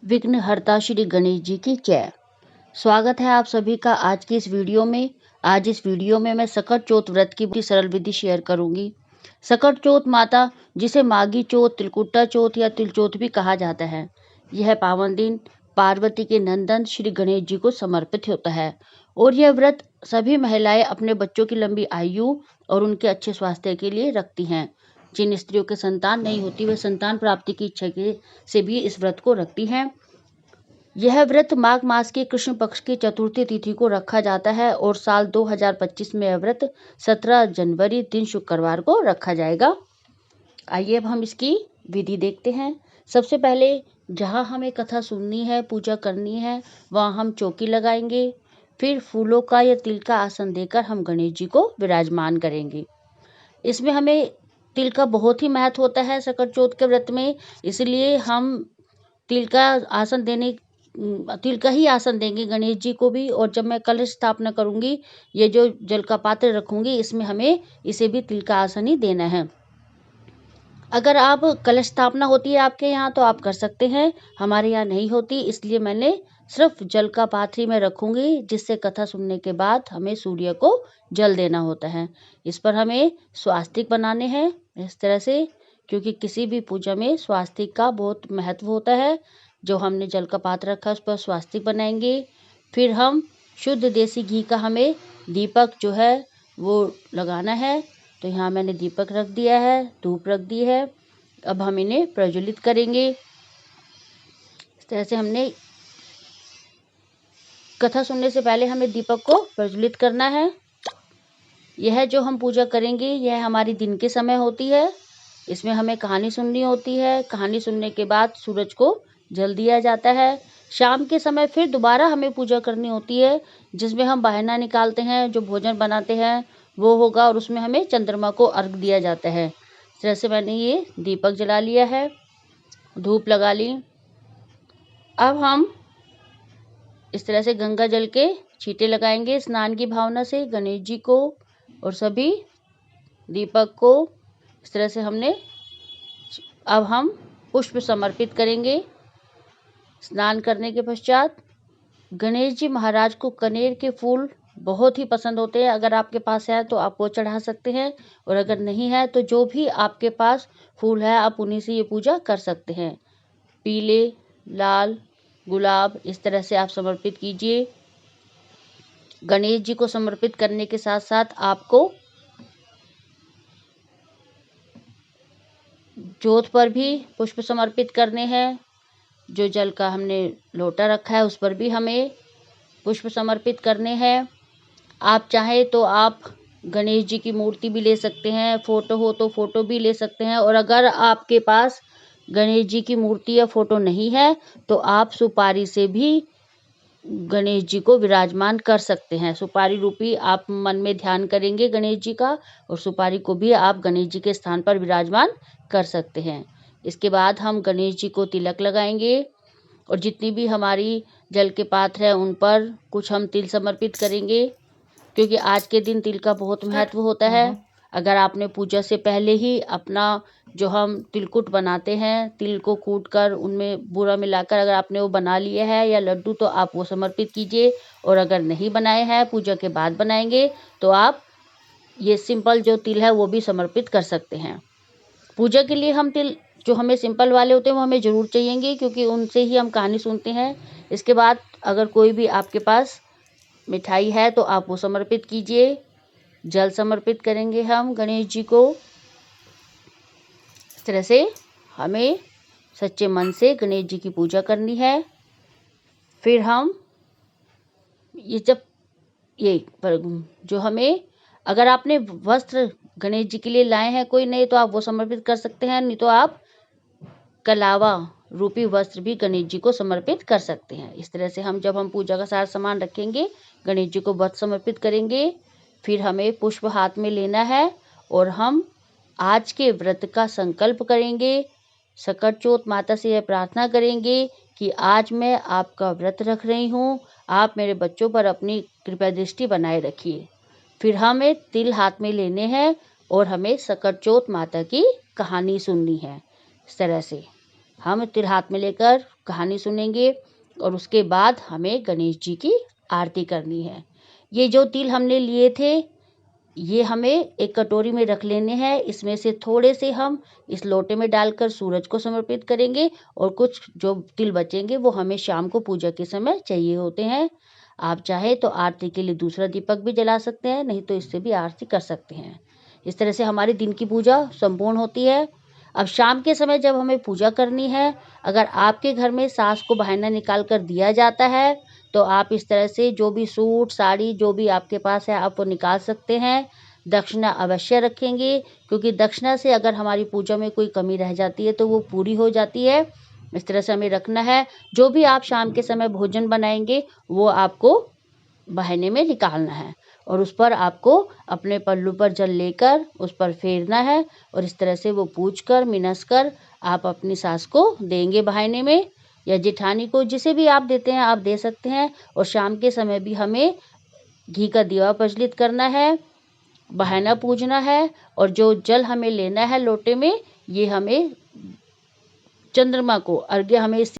विघ्नहर्ता श्री गणेश जी की जय। स्वागत है आप सभी का आज की इस वीडियो में। आज इस वीडियो में मैं सकट चौथ व्रत की सरल विधि शेयर करूंगी। सकट चौथ माता, जिसे माघी चौथ, तिलकुट्टा चौथ या तिल चौथ भी कहा जाता है, यह पावन दिन पार्वती के नंदन श्री गणेश जी को समर्पित होता है। और यह व्रत सभी महिलाएं अपने बच्चों की लंबी आयु और उनके अच्छे स्वास्थ्य के लिए रखती हैं। जिन स्त्रियों के संतान नहीं होती, वे संतान प्राप्ति की इच्छा से भी इस व्रत को रखती हैं। यह व्रत माघ मास के कृष्ण पक्ष की चतुर्थी तिथि को रखा जाता है और साल 2025 में यह व्रत 17 जनवरी दिन शुक्रवार को रखा जाएगा। आइए अब हम इसकी विधि देखते हैं। सबसे पहले जहाँ हमें कथा सुननी है, पूजा करनी है, वहाँ हम चौकी लगाएंगे। फिर फूलों का या तिल का आसन देकर हम गणेश जी को विराजमान करेंगे। इसमें हमें तिल का बहुत ही महत्व होता है सकट चौथ के व्रत में, इसलिए हम तिल का आसन तिल का ही आसन देंगे गणेश जी को भी। और जब मैं कलश स्थापना करूंगी, ये जो जल का पात्र रखूंगी, इसमें हमें इसे भी तिल का आसन ही देना है। अगर आप कलश स्थापना होती है आपके यहाँ तो आप कर सकते हैं, हमारे यहाँ नहीं होती, इसलिए मैंने सिर्फ जल का पात्र ही मैं रखूंगी, जिससे कथा सुनने के बाद हमें सूर्य को जल देना होता है। इस पर हमें स्वास्तिक बनाने हैं इस तरह से, क्योंकि किसी भी पूजा में स्वास्तिक का बहुत महत्व होता है। जो हमने जल का पात्र रखा उस पर स्वास्तिक बनाएंगे। फिर हम शुद्ध देसी घी का हमें दीपक जो है वो लगाना है। तो यहाँ मैंने दीपक रख दिया है, धूप रख दी है। अब हम इन्हें प्रज्वलित करेंगे। इस तरह से हमने कथा सुनने से पहले हमें दीपक को प्रज्वलित करना है। यह जो हम पूजा करेंगे यह हमारी दिन के समय होती है। इसमें हमें कहानी सुननी होती है। कहानी सुनने के बाद सूरज को जल दिया जाता है। शाम के समय फिर दोबारा हमें पूजा करनी होती है, जिसमें हम बहाना निकालते हैं, जो भोजन बनाते हैं वो होगा, और उसमें हमें चंद्रमा को अर्घ दिया जाता है। इस तरह से मैंने ये दीपक जला लिया है, धूप लगा ली। अब हम इस तरह से गंगा जल के छींटे लगाएंगे स्नान की भावना से गणेश जी को और सभी दीपक को। इस तरह से अब हम पुष्प समर्पित करेंगे। स्नान करने के पश्चात गणेश जी महाराज को कनेर के फूल बहुत ही पसंद होते हैं। अगर आपके पास है तो आप वो चढ़ा सकते हैं, और अगर नहीं है तो जो भी आपके पास फूल है आप उन्हीं से ये पूजा कर सकते हैं। पीले, लाल, गुलाब, इस तरह से आप समर्पित कीजिए। गणेश जी को समर्पित करने के साथ साथ आपको जोत पर भी पुष्प समर्पित करने हैं। जो जल का हमने लोटा रखा है उस पर भी हमें पुष्प समर्पित करने हैं। आप चाहें तो आप गणेश जी की मूर्ति भी ले सकते हैं, फोटो हो तो फोटो भी ले सकते हैं। और अगर आपके पास गणेश जी की मूर्ति या फोटो नहीं है तो आप सुपारी से भी गणेश जी को विराजमान कर सकते हैं। सुपारी रूपी आप मन में ध्यान करेंगे गणेश जी का, और सुपारी को भी आप गणेश जी के स्थान पर विराजमान कर सकते हैं। इसके बाद हम गणेश जी को तिलक लगाएंगे, और जितनी भी हमारी जल के पात्र हैं उन पर कुछ हम तिल समर्पित करेंगे, क्योंकि आज के दिन तिल का बहुत महत्व होता है। अगर आपने पूजा से पहले ही अपना जो हम तिलकुट बनाते हैं, तिल को कूट कर उनमें बूरा मिलाकर अगर आपने वो बना लिया है या लड्डू, तो आप वो समर्पित कीजिए। और अगर नहीं बनाए हैं, पूजा के बाद बनाएंगे, तो आप ये सिंपल जो तिल है वो भी समर्पित कर सकते हैं। पूजा के लिए हम तिल जो हमें सिंपल वाले होते हैं वो हमें ज़रूर चाहिएंगे, क्योंकि उनसे ही हम कहानी सुनते हैं। इसके बाद अगर कोई भी आपके पास मिठाई है तो आप वो समर्पित कीजिए। जल समर्पित करेंगे हम गणेश जी को। इस तरह से हमें सच्चे मन से गणेश जी की पूजा करनी है। फिर हम जो हमें, अगर आपने वस्त्र गणेश जी के लिए लाए हैं कोई नहीं, तो आप वो समर्पित कर सकते हैं, नहीं तो आप कलावा रूपी वस्त्र भी गणेश जी को समर्पित कर सकते हैं। इस तरह से जब हम पूजा का सारा सामान रखेंगे, गणेश जी को वस्त्र समर्पित करेंगे। फिर हमें पुष्प हाथ में लेना है और हम आज के व्रत का संकल्प करेंगे। सकट चौथ माता से यह प्रार्थना करेंगे कि आज मैं आपका व्रत रख रही हूँ, आप मेरे बच्चों पर अपनी कृपा दृष्टि बनाए रखिए। फिर हमें तिल हाथ में लेने हैं और हमें सकट चौथ माता की कहानी सुननी है। इस तरह से हम तिल हाथ में लेकर कहानी सुनेंगे और उसके बाद हमें गणेश जी की आरती करनी है। ये जो तिल हमने लिए थे, ये हमें एक कटोरी में रख लेने हैं। इसमें से थोड़े से हम इस लोटे में डालकर सूरज को समर्पित करेंगे और कुछ जो तिल बचेंगे वो हमें शाम को पूजा के समय चाहिए होते हैं। आप चाहे तो आरती के लिए दूसरा दीपक भी जला सकते हैं, नहीं तो इससे भी आरती कर सकते हैं। इस तरह से हमारी दिन की पूजा संपूर्ण होती है। अब शाम के समय जब हमें पूजा करनी है, अगर आपके घर में सास को बहाना निकाल कर दिया जाता है, तो आप इस तरह से जो भी सूट, साड़ी जो भी आपके पास है आप वो निकाल सकते हैं। दक्षिणा अवश्य रखेंगे, क्योंकि दक्षिणा से अगर हमारी पूजा में कोई कमी रह जाती है तो वो पूरी हो जाती है। इस तरह से हमें रखना है। जो भी आप शाम के समय भोजन बनाएंगे वो आपको बहाने में निकालना है और उस पर आपको अपने पल्लू पर जल लेकर उस पर फेरना है और इस तरह से वो पूज कर मिनस कर आप अपनी सास को देंगे बहाने में, या जेठानी को, जिसे भी आप देते हैं आप दे सकते हैं। और शाम के समय भी हमें घी का दिया प्रज्वलित करना है, बहाना पूजना है और जो जल हमें लेना है लोटे में, ये हमें चंद्रमा को अर्घ्य हमें